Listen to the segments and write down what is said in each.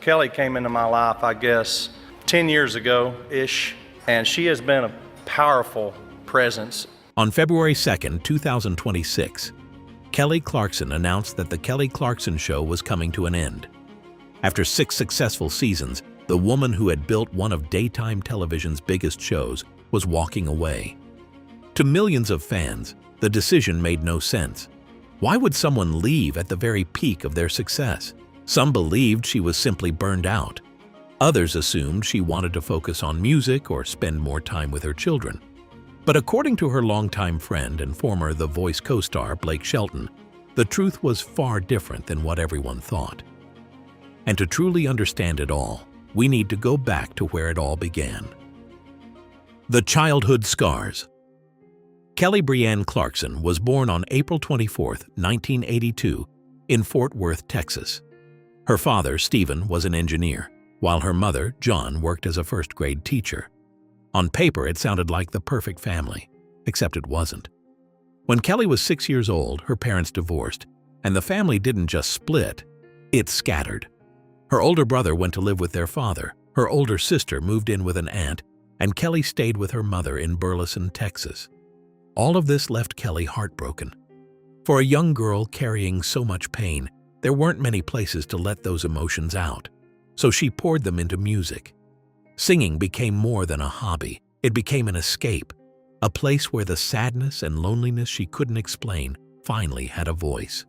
Kelly came into my life, I guess, 10 years ago-ish, and she has been a powerful presence. On February 2nd, 2026, Kelly Clarkson announced that the Kelly Clarkson Show was coming to an end. After 6 successful seasons, the woman who had built one of daytime television's biggest shows was walking away. To millions of fans, the decision made no sense. Why would someone leave at the very peak of their success? Some believed she was simply burned out. Others assumed she wanted to focus on music or spend more time with her children. But according to her longtime friend and former The Voice co-star Blake Shelton, the truth was far different than what everyone thought. And to truly understand it all, we need to go back to where it all began. The childhood scars. Kelly Brianne Clarkson was born on April 24, 1982, in Fort Worth, Texas. Her father, Stephen, was an engineer, while her mother, John, worked as a first-grade teacher. On paper, it sounded like the perfect family, except it wasn't. When Kelly was 6 years old, her parents divorced, and the family didn't just split, it scattered. Her older brother went to live with their father, her older sister moved in with an aunt, and Kelly stayed with her mother in Burleson, Texas. All of this left Kelly heartbroken. For a young girl carrying so much pain, there weren't many places to let those emotions out, so she poured them into music. Singing became more than a hobby. It became an escape, a place where the sadness and loneliness she couldn't explain finally had a voice.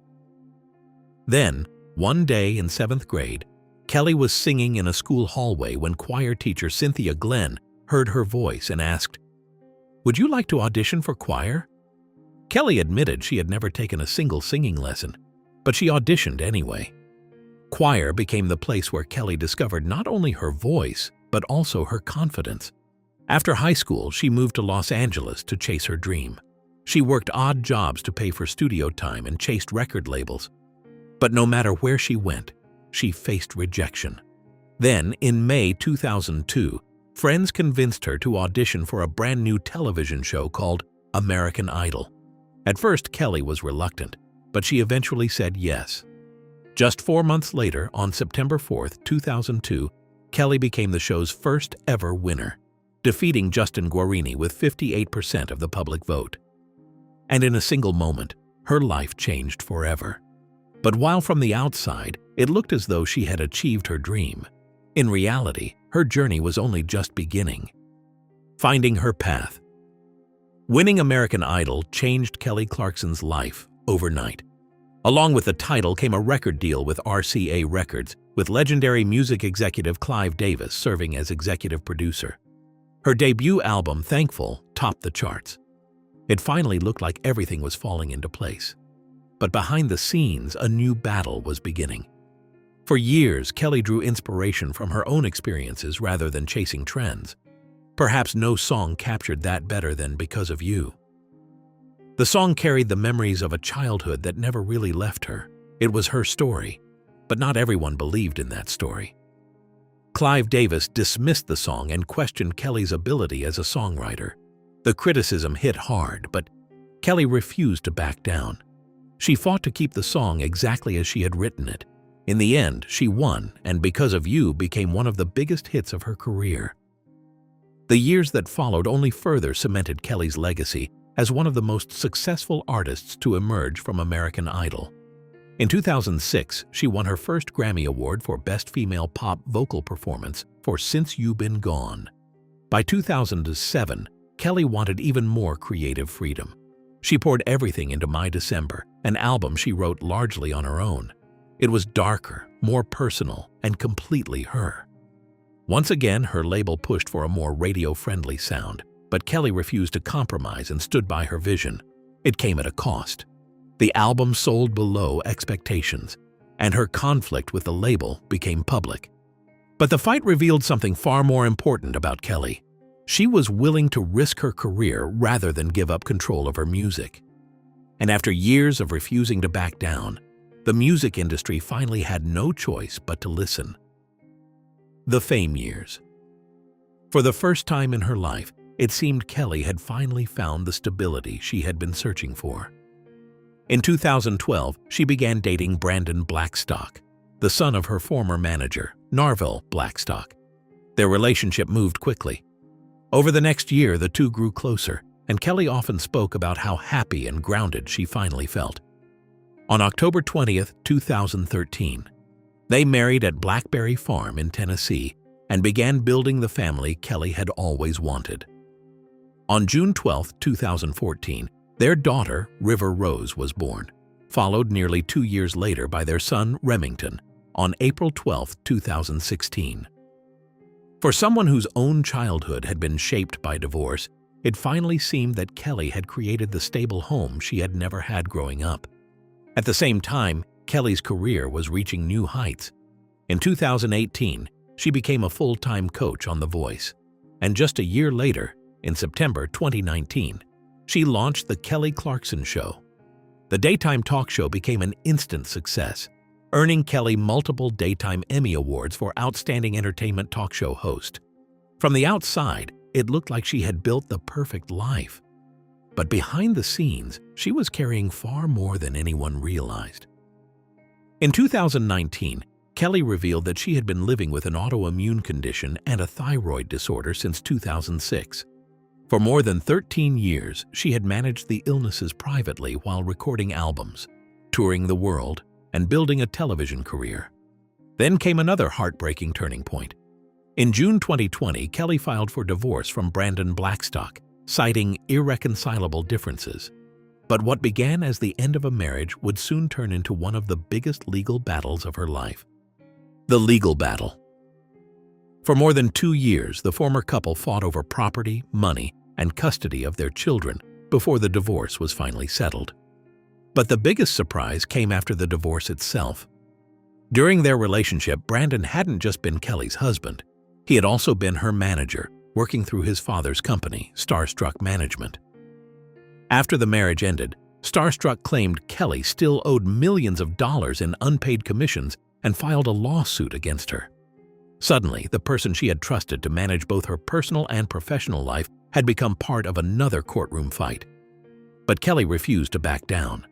Then, one day in 7th grade, Kelly was singing in a school hallway when choir teacher Cynthia Glenn heard her voice and asked, "Would you like to audition for choir?" Kelly admitted she had never taken a single singing lesson, but she auditioned anyway. Choir became the place where Kelly discovered not only her voice, but also her confidence. After high school, she moved to Los Angeles to chase her dream. She worked odd jobs to pay for studio time and chased record labels. But no matter where she went, she faced rejection. Then, in May 2002, friends convinced her to audition for a brand new television show called American Idol. At first, Kelly was reluctant, but she eventually said yes. Just 4 months later, on September 4, 2002, Kelly became the show's first ever winner, defeating Justin Guarini with 58% of the public vote. And in a single moment, her life changed forever. But while from the outside, it looked as though she had achieved her dream, in reality, her journey was only just beginning. Finding her path. Winning American Idol changed Kelly Clarkson's life overnight. Along with the title came a record deal with RCA Records, with legendary music executive Clive Davis serving as executive producer. Her debut album, Thankful, topped the charts. It finally looked like everything was falling into place. But behind the scenes, a new battle was beginning. For years, Kelly drew inspiration from her own experiences rather than chasing trends. Perhaps no song captured that better than Because of You. The song carried the memories of a childhood that never really left her. It was her story, but not everyone believed in that story. Clive Davis dismissed the song and questioned Kelly's ability as a songwriter. The criticism hit hard, but Kelly refused to back down. She fought to keep the song exactly as she had written it. In the end, she won, and Because of You became one of the biggest hits of her career. The years that followed only further cemented Kelly's legacy as one of the most successful artists to emerge from American Idol. In 2006, she won her first Grammy Award for Best Female Pop Vocal Performance for Since You Been Gone. By 2007, Kelly wanted even more creative freedom. She poured everything into My December, an album she wrote largely on her own. It was darker, more personal, and completely her. Once again, her label pushed for a more radio-friendly sound, but Kelly refused to compromise and stood by her vision. It came at a cost. The album sold below expectations, and her conflict with the label became public. But the fight revealed something far more important about Kelly. She was willing to risk her career rather than give up control of her music. And after years of refusing to back down, the music industry finally had no choice but to listen. The fame years. For the first time in her life, it seemed Kelly had finally found the stability she had been searching for. In 2012, she began dating Brandon Blackstock, the son of her former manager, Narville Blackstock. Their relationship moved quickly. Over the next year, the two grew closer, and Kelly often spoke about how happy and grounded she finally felt. On October 20th, 2013, they married at Blackberry Farm in Tennessee and began building the family Kelly had always wanted. On June 12, 2014, their daughter, River Rose, was born, followed nearly 2 years later by their son, Remington, on April 12, 2016. For someone whose own childhood had been shaped by divorce, it finally seemed that Kelly had created the stable home she had never had growing up. At the same time, Kelly's career was reaching new heights. In 2018, she became a full-time coach on The Voice, and just a year later, in September 2019, she launched The Kelly Clarkson Show. The daytime talk show became an instant success, earning Kelly multiple Daytime Emmy Awards for Outstanding Entertainment Talk Show Host. From the outside, it looked like she had built the perfect life. But behind the scenes, she was carrying far more than anyone realized. In 2019, Kelly revealed that she had been living with an autoimmune condition and a thyroid disorder since 2006. For more than 13 years, she had managed the illnesses privately while recording albums, touring the world, and building a television career. Then came another heartbreaking turning point. In June 2020, Kelly filed for divorce from Brandon Blackstock, citing irreconcilable differences. But what began as the end of a marriage would soon turn into one of the biggest legal battles of her life. The legal battle. For more than 2 years, the former couple fought over property, money, and custody of their children before the divorce was finally settled. But the biggest surprise came after the divorce itself. During their relationship, Brandon hadn't just been Kelly's husband. He had also been her manager, working through his father's company, Starstruck Management. After the marriage ended, Starstruck claimed Kelly still owed millions of dollars in unpaid commissions and filed a lawsuit against her. Suddenly, the person she had trusted to manage both her personal and professional life had become part of another courtroom fight. But Kelly refused to back down.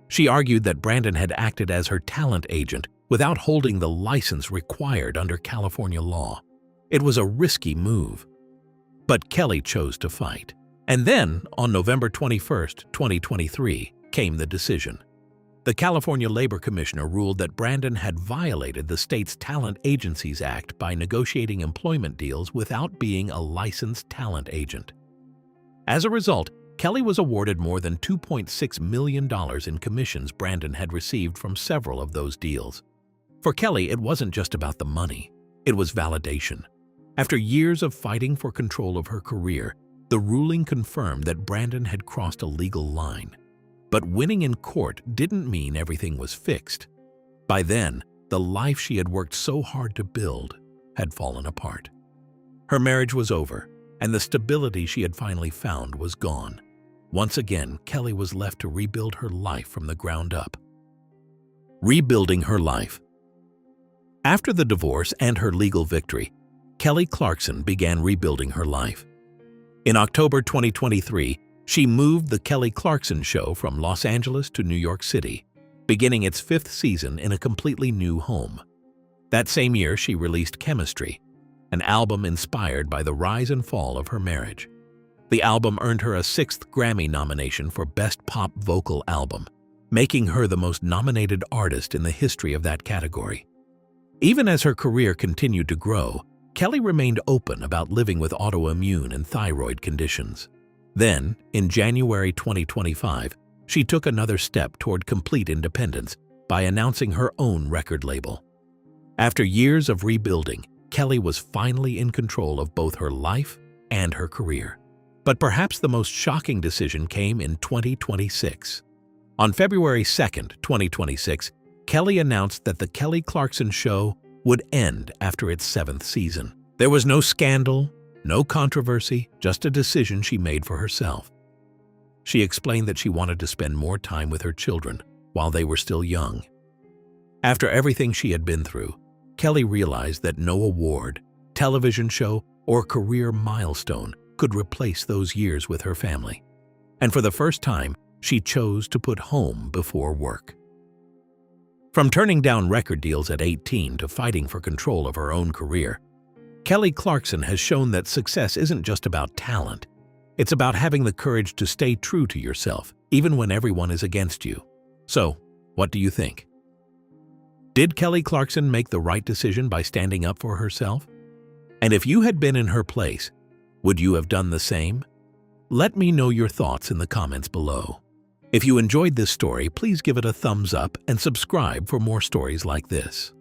She argued that Brandon had acted as her talent agent without holding the license required under California law. It was a risky move. But Kelly chose to fight. And then, on November 21, 2023, came the decision. The California Labor Commissioner ruled that Brandon had violated the state's Talent Agencies Act by negotiating employment deals without being a licensed talent agent. As a result, Kelly was awarded more than $2.6 million in commissions Brandon had received from several of those deals. For Kelly, it wasn't just about the money. It was validation. After years of fighting for control of her career, the ruling confirmed that Brandon had crossed a legal line. But winning in court didn't mean everything was fixed. By then, the life she had worked so hard to build had fallen apart. Her marriage was over, and the stability she had finally found was gone. Once again, Kelly was left to rebuild her life from the ground up. Rebuilding her life. After the divorce and her legal victory, Kelly Clarkson began rebuilding her life. In October 2023, she moved The Kelly Clarkson Show from Los Angeles to New York City, beginning its 5th season in a completely new home. That same year, she released Chemistry, an album inspired by the rise and fall of her marriage. The album earned her a 6th Grammy nomination for Best Pop Vocal Album, making her the most nominated artist in the history of that category. Even as her career continued to grow, Kelly remained open about living with autoimmune and thyroid conditions. Then, in January 2025, she took another step toward complete independence by announcing her own record label. After years of rebuilding, Kelly was finally in control of both her life and her career. But perhaps the most shocking decision came in 2026. On February 2, 2026, Kelly announced that The Kelly Clarkson Show would end after its 7th season. There was no scandal, no controversy, just a decision she made for herself. She explained that she wanted to spend more time with her children while they were still young. After everything she had been through, Kelly realized that no award, television show, or career milestone could replace those years with her family. And for the first time, she chose to put home before work. From turning down record deals at 18 to fighting for control of her own career, Kelly Clarkson has shown that success isn't just about talent. It's about having the courage to stay true to yourself, even when everyone is against you. So, what do you think? Did Kelly Clarkson make the right decision by standing up for herself? And if you had been in her place, would you have done the same? Let me know your thoughts in the comments below. If you enjoyed this story, please give it a thumbs up and subscribe for more stories like this.